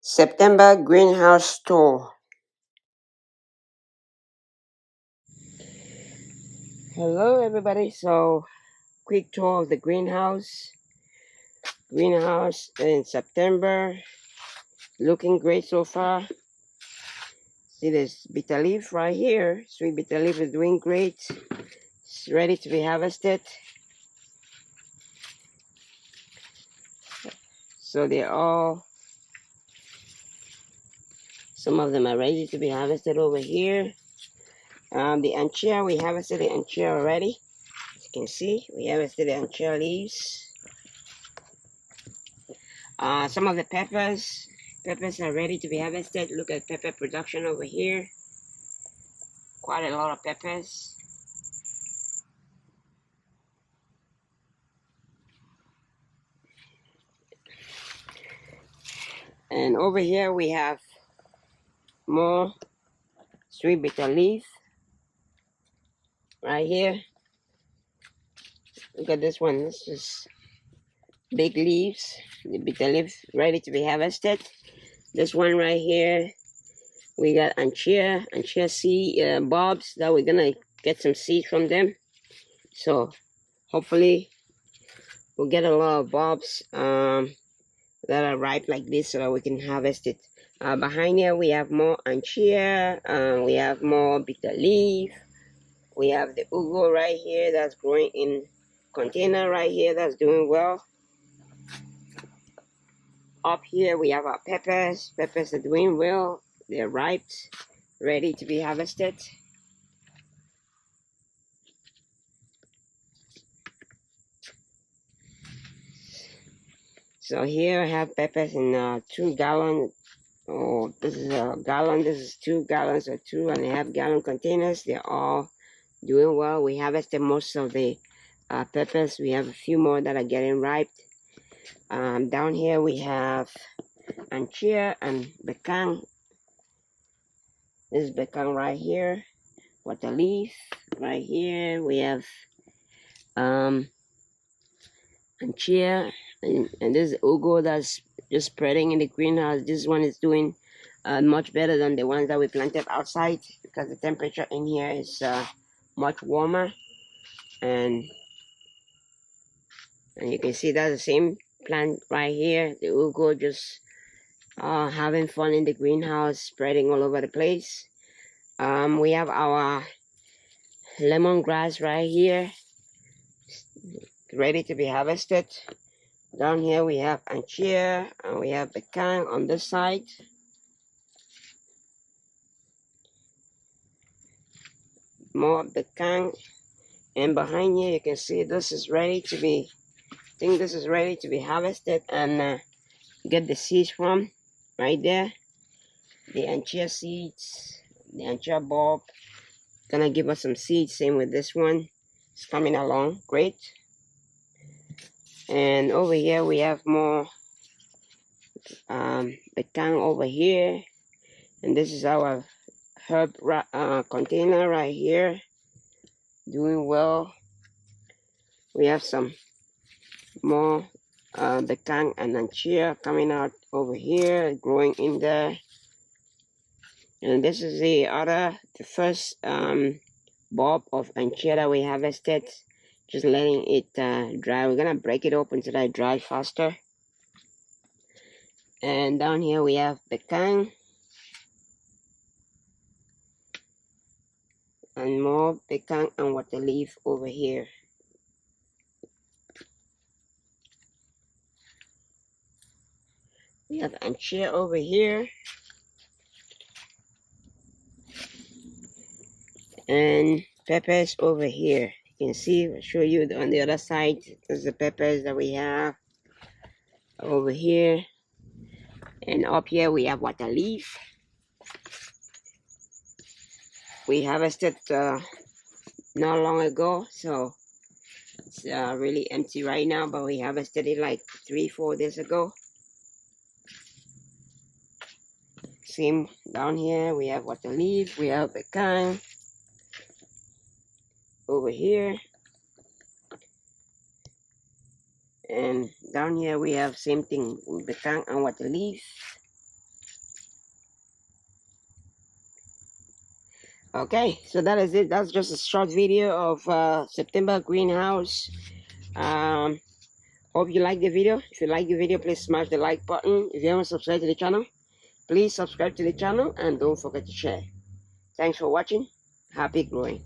September greenhouse tour. Hello everybody. So quick tour of the greenhouse. Greenhouse in September. Looking great so far. See this bitter leaf right here. Sweet bitter leaf is doing great. It's ready to be harvested. So they're all, some of them are ready to be harvested over here. The anchia, we harvested the anchia already. As you can see, we harvested the anchia leaves. Some of the peppers are ready to be harvested. Look at pepper production over here. Quite a lot of peppers. And over here we have more sweet bitter leaf right here. Look at this one. This is big leaves. The bitter leaf ready to be harvested. This one right here, we got anchia seed bulbs that we're gonna get some seeds from them. So hopefully we'll get a lot of bulbs that are ripe like this so that we can harvest it. Behind here we have more anchia, we have more bitter leaf, we have the ugu right here that's growing in container right here that's doing well. Up here we have our peppers. Peppers are doing well, they're ripe, ready to be harvested. So here I have peppers in 2-gallon. Oh, this is a gallon. This is 2 gallons or 2.5-gallon containers. They're all doing well. We harvested most of the peppers. We have a few more that are getting ripe. Down here we have anchia and bekang. This is bekang right here. Water leaf right here. We have anchia and this is ugu that's just spreading in the greenhouse. This one is doing much better than the ones that we planted outside because the temperature in here is much warmer, and you can see that's the same plant right here, the ugu, just having fun in the greenhouse, spreading all over the place. We have our lemongrass right here, ready to be harvested. Down here we have anchia and we have bekang on this side. More bekang, and behind here you can see this is ready to be, I think this is ready to be harvested and get the seeds from right there. The anchia seeds, the anchia bulb, gonna give us some seeds. Same with this one, it's coming along great. And over here we have more bekang over here, and this is our herb container right here, doing well. We have some more bekang and anchia coming out over here, growing in there. And this is the first bulb of anchia that we harvested. Just letting it dry. We're gonna break it open so that it dries faster. And down here we have bekang and more bekang and water leaf over here. We have anchia over here and peppers over here. You can see, I'll show you on the other side. There's the peppers that we have over here, and up here we have water leaf. We harvested not long ago, so it's really empty right now, but we harvested it like 3-4 days ago. Same down here, we have water leaf, we have pecan over here, and down here we have same thing, pecan and water leaf. Okay, so that is it. That's just a short video of September greenhouse. Hope you like the video. If you like the video, please smash the like button. If you haven't subscribed to the channel, please subscribe to the channel and don't forget to share. Thanks for watching. Happy growing.